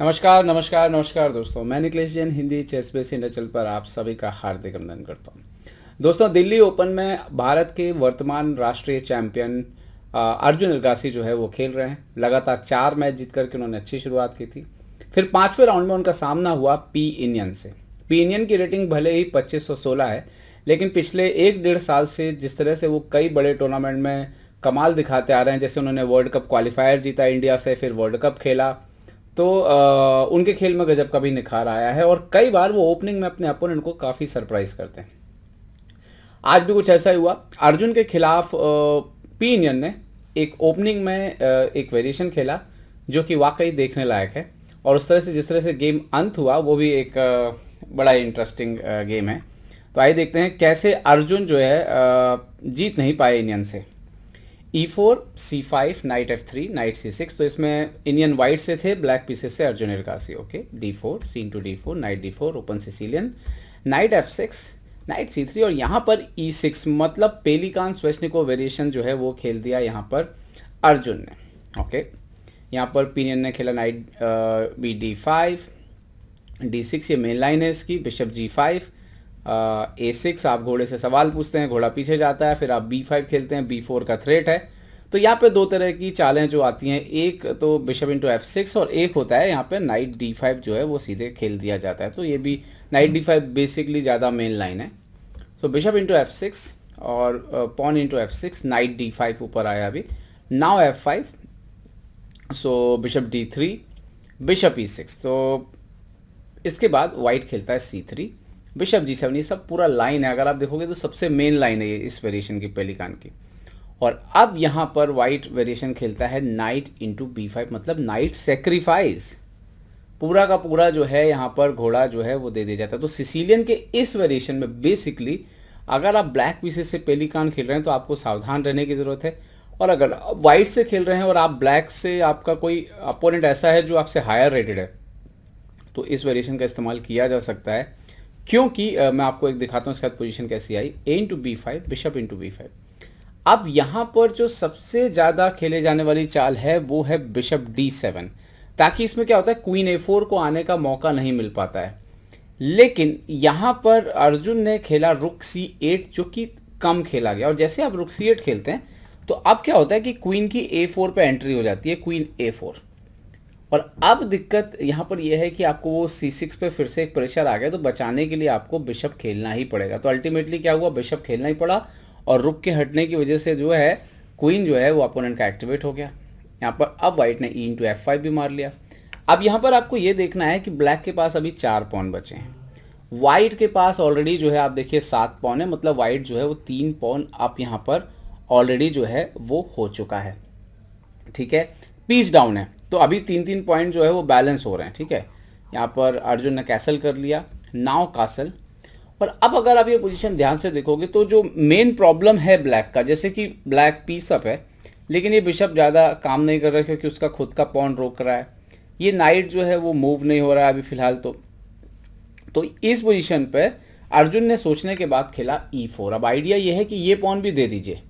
नमस्कार नमस्कार नमस्कार दोस्तों, मैं Nikhilesh Jain Hindi ChessBase India channel पर आप सभी का हार्दिक अभिनंदन करता हूं। दोस्तों, दिल्ली ओपन में भारत के वर्तमान राष्ट्रीय चैंपियन अर्जुन एलगासी जो है वो खेल रहे हैं। लगातार 4 मैच जीत करके उन्होंने अच्छी शुरुआत की थी। फिर 5वें राउंड में उनका सामना हुआ पी इंडियन से। पी इंडियन की रेटिंग भले ही 2516 है, लेकिन पिछले 1 डेढ़ साल से जिस तरह से वो कई बड़े टूर्नामेंट में कमाल दिखाते आ रहे हैं, जैसे उन्होंने वर्ल्ड कप क्वालिफायर जीता इंडिया से, फिर वर्ल्ड कप खेला, तो उनके खेल में गजब का भी निखार आया है और कई बार वो ओपनिंग में अपने अपोनेंट को काफ़ी सरप्राइज करते हैं। आज भी कुछ ऐसा ही हुआ। अर्जुन के खिलाफ पी इंडियन ने एक ओपनिंग में एक वेरिएशन खेला जो कि वाकई देखने लायक है, और उस तरह से जिस तरह से गेम अंत हुआ वो भी एक बड़ा इंटरेस्टिंग गेम है। तो आइए देखते हैं कैसे अर्जुन जो है जीत नहीं पाए इंडियन से। E4, C5, night F3, night C6। तो इसमें इंडियन वाइट से थे, ब्लैक पीसेस से Arjun Erigaisi. Okay, D4, C into D4, knight D4, open Sicilian, knight F6, knight C3, और यहाँ पर E6 मतलब पेलिकान स्वेस्निको वेरिएशन जो है वो खेल दिया यहाँ पर अर्जुन ने। ओके, यहाँ पर पीनियन ने खेला नाइट B D5, D6, ये मेन लाइन है इसकी, बिशप G5, A6। आप घोड़े से सवाल पूछते हैं, घोड़ा पीछे जाता है, फिर आप B5 खेलते हैं, B4 का थ्रेट है। तो यहाँ पे दो तरह की चालें जो आती हैं, एक तो बिशप इंटू F6 और एक होता है यहाँ पे नाइट D5 जो है वो सीधे खेल दिया जाता है। तो ये भी नाइट D5 बेसिकली ज़्यादा मेन लाइन है। सो बिशप इंटू F6 और pawn into F6, night D5 ऊपर आया अभी। नाउ F5, सो बिशप D3, बिशप E6। तो इसके बाद वाइट खेलता है C3, बिशप G7। ये सब पूरा लाइन है, अगर आप देखोगे तो सबसे मेन लाइन है ये इस वेरिएशन की, पेलिकान की। और अब यहाँ पर वाइट वेरिएशन खेलता है नाइट इंटू B5, मतलब नाइट सेक्रीफाइस। पूरा का पूरा जो है यहाँ पर घोड़ा जो है वो दे दिया जाता है। तो सिसिलियन के इस वेरिएशन में बेसिकली अगर आप ब्लैक पीसेस से पेलिकान खेल रहे हैं तो आपको सावधान रहने की ज़रूरत है। और अगर वाइट से खेल रहे हैं और आप ब्लैक से, आपका कोई अपोनेंट ऐसा है जो आपसे हायर रेटेड है, तो इस वेरिएशन का इस्तेमाल किया जा सकता है। क्योंकि मैं आपको एक दिखाता हूँ इसके बाद पोजीशन कैसी आई। A into B5, bishop into B5। अब यहाँ पर जो सबसे ज़्यादा खेले जाने वाली चाल है वो है बिशप D7, ताकि इसमें क्या होता है, क्वीन A4 को आने का मौका नहीं मिल पाता है। लेकिन यहाँ पर अर्जुन ने खेला रुक C8, जो कि कम खेला गया। और जैसे आप रुक C8 खेलते हैं तो अब क्या होता है कि क्वीन की A4 पे एंट्री हो जाती है, क्वीन A4। और अब दिक्कत यहाँ पर यह है कि आपको वो C6 पे फिर से एक प्रेशर आ गया, तो बचाने के लिए आपको बिशप खेलना ही पड़ेगा। तो अल्टीमेटली क्या हुआ, बिशप खेलना ही पड़ा, और रुक के हटने की वजह से जो है क्वीन जो है वो अपोनेंट का एक्टिवेट हो गया। यहाँ पर अब वाइट ने E इंटू F5 भी मार लिया। अब यहाँ पर आपको ये देखना है कि ब्लैक के पास अभी 4 पॉन बचे हैं, वाइट के पास ऑलरेडी जो है आप देखिए 7 पॉन है, मतलब वाइट जो है वो 3 पॉन आप यहाँ पर ऑलरेडी जो है वो हो चुका है। ठीक है, पीस डाउन है, तो अभी 3-3 पॉइंट जो है वो बैलेंस हो रहे हैं। ठीक है, यहाँ पर अर्जुन ने कैसल कर लिया, नाउ कासल। और अब अगर आप ये पोजीशन ध्यान से देखोगे तो जो मेन प्रॉब्लम है ब्लैक का, जैसे कि ब्लैक पीस अप है लेकिन ये बिशप ज़्यादा काम नहीं कर रहा है क्योंकि उसका खुद का पॉन रोक रहा है। ये नाइट जो है वो मूव नहीं हो रहा है अभी फिलहाल। तो इस पोजीशन पे अर्जुन ने सोचने के बाद खेला E4। अब आइडिया ये है कि ये पॉन भी दे दीजिए।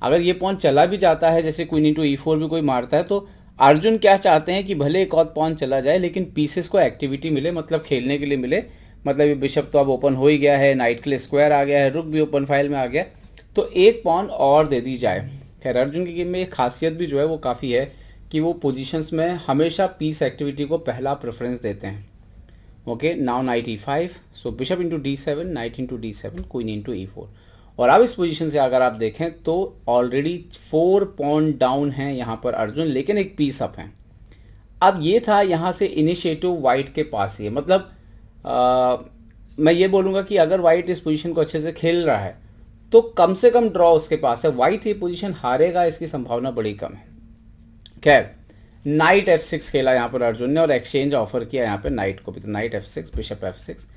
अगर ये पॉन चला भी जाता है, जैसे क्वीन इंटू E4 भी कोई मारता है, तो अर्जुन क्या चाहते हैं कि भले एक और पॉन चला जाए लेकिन पीसेस को एक्टिविटी मिले, मतलब खेलने के लिए मिले। मतलब ये बिशप तो अब ओपन हो ही गया है, नाइट के लिए स्क्वायर आ गया है, रुक भी ओपन फाइल में आ गया, तो एक पॉन और दे दी जाए। खैर, अर्जुन की गेम में एक खासियत भी जो है वो काफ़ी है कि वो पोजीशंस में हमेशा पीस एक्टिविटी को पहला प्रेफरेंस देते हैं। ओके, नाउ नाइट E5, सो bishop into D7, night into D7, queen into E4। और अब इस पोजीशन से अगर आप देखें तो ऑलरेडी 4 पॉइंट डाउन है यहाँ पर अर्जुन, लेकिन एक पीस अप है। अब ये था यहाँ से इनिशिएटिव वाइट के पास ही है। मतलब मैं ये बोलूँगा कि अगर वाइट इस पोजीशन को अच्छे से खेल रहा है तो कम से कम ड्रॉ उसके पास है। वाइट ये पोजीशन हारेगा इसकी संभावना बड़ी कम है। खैर, नाइट F6 खेला यहाँ पर अर्जुन ने और एक्सचेंज ऑफर किया यहाँ पे नाइट को भी। तो नाइट F6, बिशप F6,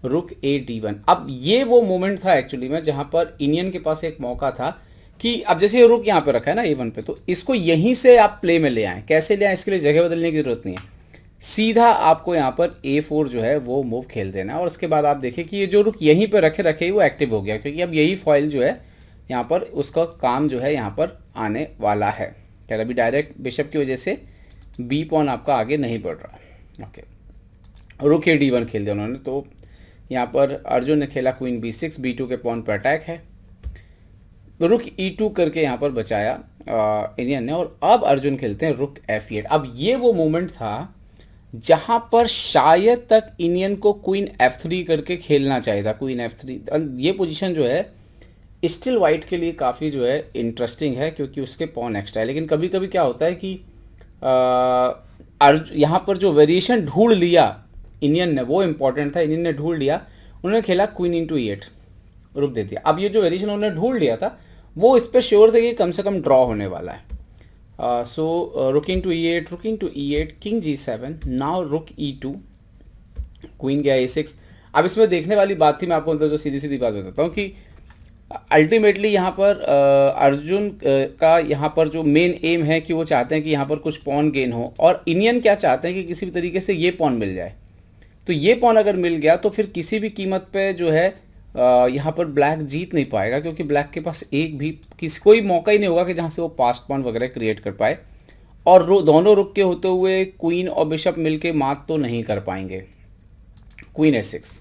रुक A D1। अब ये वो मोमेंट था एक्चुअली में जहाँ पर इंडियन के पास एक मौका था कि अब जैसे ये रुक यहाँ पे रखा है ना A1 पे, तो इसको यहीं से आप प्ले में ले आए। कैसे ले आए, इसके लिए जगह बदलने की जरूरत नहीं है, सीधा आपको यहाँ पर A4 जो है वो मूव खेल देना है। और उसके बाद आप देखिए कि ये जो रुक यहीं पर रखे रखे ही वो एक्टिव हो गया, क्योंकि अब यही फॉइल जो है यहाँ पर उसका काम जो है यहाँ पर आने वाला है। खैर, अभी डायरेक्ट बिशप की वजह से बी पॉन आपका आगे नहीं बढ़ रहा। ओके, रुक ए D1 खेल दिया उन्होंने। तो यहाँ पर अर्जुन ने खेला क्वीन B6, B2 के पॉन पर अटैक है, रुक E2 करके यहाँ पर बचाया इंडियन ने। और अब अर्जुन खेलते हैं रुक F8। अब ये वो मोमेंट था जहाँ पर शायद तक इंडियन को क्वीन F3 करके खेलना चाहिए था। क्वीन F3 ये पोजीशन जो है स्टिल वाइट के लिए काफ़ी जो है इंटरेस्टिंग है, क्योंकि उसके पॉन एक्स्ट्रा है। लेकिन कभी कभी क्या होता है कि यहाँ पर जो वेरिएशन ढूंढ लिया इंडियन ने वो इंपॉर्टेंट था। इंडियन ने ढूंढ लिया, उन्होंने खेला क्वीन इंटू E8, रुक दे दिया। अब ये जो वेरिएशन उन्होंने ढूंढ लिया था वो इस पर श्योर थे कि कम से कम ड्रॉ होने वाला है। सो रुक इंटू E8, रुक into E8, king G7, now रुक E2, क्वीन गया A6। अब इसमें देखने वाली बात थी, मैं आपको मतलब जो सीधी सीधी बात बताता हूँ कि अल्टीमेटली यहाँ पर अर्जुन का यहाँ पर जो मेन एम है कि वो चाहते हैं कि यहाँ पर कुछ पॉन गेन हो, और इंडियन क्या चाहते हैं कि किसी भी तरीके से ये पॉन मिल जाए। तो ये पॉन अगर मिल गया तो फिर किसी भी कीमत पे जो है यहाँ पर ब्लैक जीत नहीं पाएगा, क्योंकि ब्लैक के पास एक भी कोई मौका ही नहीं होगा कि जहाँ से वो पास्ट पॉन वगैरह क्रिएट कर पाए। और दोनों रुक के होते हुए क्वीन और बिशप मिलके मात तो नहीं कर पाएंगे। क्वीन A6,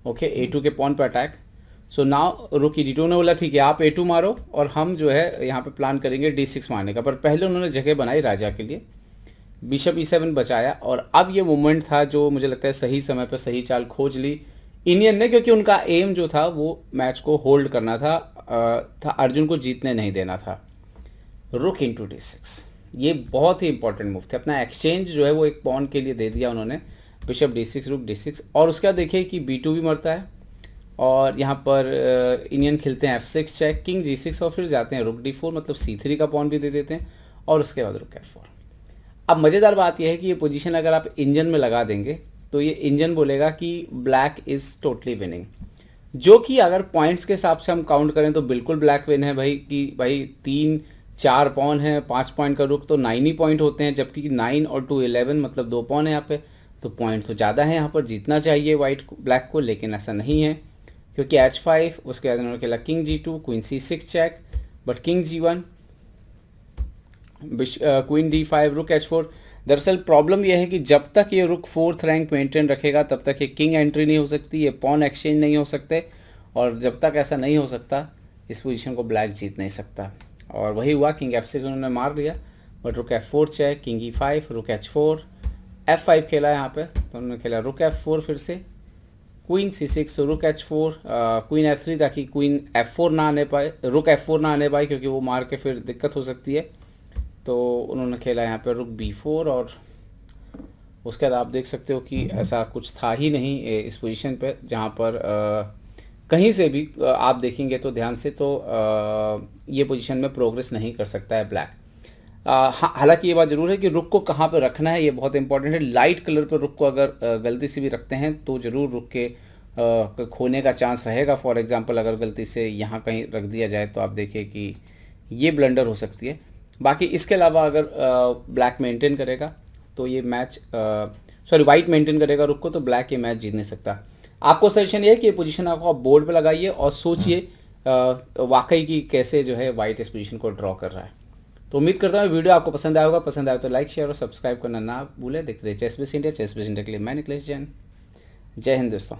ओके, A2 के पॉन पर अटैक। सो नाउ रुक D2 ने बोला ठीक है आप A2 मारो और हम जो है यहाँ पे प्लान करेंगे D6 मारने का। पर पहले उन्होंने जगह बनाई राजा के लिए, बिशप E7 बचाया। और अब ये मोमेंट था जो मुझे लगता है सही समय पर सही चाल खोज ली इंडियन ने, क्योंकि उनका एम जो था वो मैच को होल्ड करना था, अर्जुन को जीतने नहीं देना था। रुक इंटू D6, ये बहुत ही इंपॉर्टेंट मूव थे। अपना एक्सचेंज जो है वो एक पॉन के लिए दे दिया उन्होंने, बिशप D6, रुक D6। और उसके बाद देखिए कि B2 भी मरता है, और यहाँ पर इंडियन खेलते हैं F6 चेक, किंग G6, और फिर जाते हैं रुक D4, मतलब C3 का पॉन भी दे देते हैं, और उसके बाद रुक F4। अब मज़ेदार बात यह है कि ये पोजीशन अगर आप इंजन में लगा देंगे तो ये इंजन बोलेगा कि ब्लैक इज़ टोटली विनिंग, जो कि अगर पॉइंट्स के हिसाब से हम काउंट करें तो बिल्कुल ब्लैक विन है भाई। कि भाई 3-4 पॉन है, 5 पॉइंट का रुक तो 9 ही पॉइंट होते हैं, जबकि 9 और 2 11, मतलब 2 पॉन है यहाँ पे, तो पॉइंट तो ज़्यादा है, यहाँ पर जीतना चाहिए ब्लैक को। लेकिन ऐसा नहीं है, क्योंकि H5, उसके बाद उन्होंने खेला king G2, queen C6 check, but king G1, queen D5, rook H4। दरअसल प्रॉब्लम यह है कि जब तक ये रुक 4th रैंक मेंटेन रखेगा तब तक ये किंग एंट्री नहीं हो सकती, ये पॉन एक्सचेंज नहीं हो सकते, और जब तक ऐसा नहीं हो सकता इस पोजीशन को ब्लैक जीत नहीं सकता। और वही हुआ, किंग F6 उन्होंने मार लिया, बट रुक F4 चेक, किंग E5, रुक H4, F5 खेला यहाँ पे, तो उन्होंने खेला रुक F4 फिर से, क्वीन C6, रुक H4, क्वीन F3, ताकि क्वीन F4 ना आने पाए, रुक F4 ना आने पाए, क्योंकि वो मार के फिर दिक्कत हो सकती है। तो उन्होंने खेला यहाँ पे रुक B4, और उसके बाद आप देख सकते हो कि ऐसा कुछ था ही नहीं इस पोजीशन पे, जहाँ पर कहीं से भी आप देखेंगे तो ध्यान से, तो ये पोजीशन में प्रोग्रेस नहीं कर सकता है ब्लैक। हालांकि ये बात ज़रूर है कि रुक को कहाँ पे रखना है ये बहुत इंपॉर्टेंट है। लाइट कलर पर रुक को अगर गलती से भी रखते हैं तो ज़रूर रुक के खोने का चांस रहेगा। फॉर एग्जांपल अगर गलती से यहाँ कहीं रख दिया जाए तो आप देखिए कि ये ब्लंडर हो सकती है। बाकी इसके अलावा अगर ब्लैक मेंटेन करेगा तो ये मैच, वाइट मेंटेन करेगा रुक को, तो ब्लैक ये मैच जीत नहीं सकता। आपको सजेशन ये है कि ये पोजीशन आपको आप बोर्ड पे लगाइए और सोचिए वाकई की कैसे जो है वाइट इस पोजीशन को ड्रॉ कर रहा है। तो उम्मीद करता हूँ वीडियो आपको पसंद आया होगा। पसंद आया तो लाइक, शेयर और सब्सक्राइब करना ना भूलें। देखते रहिए ChessBase India. ChessBase India के लिए मैं निकलेश जैन। जय हिंद दोस्तों।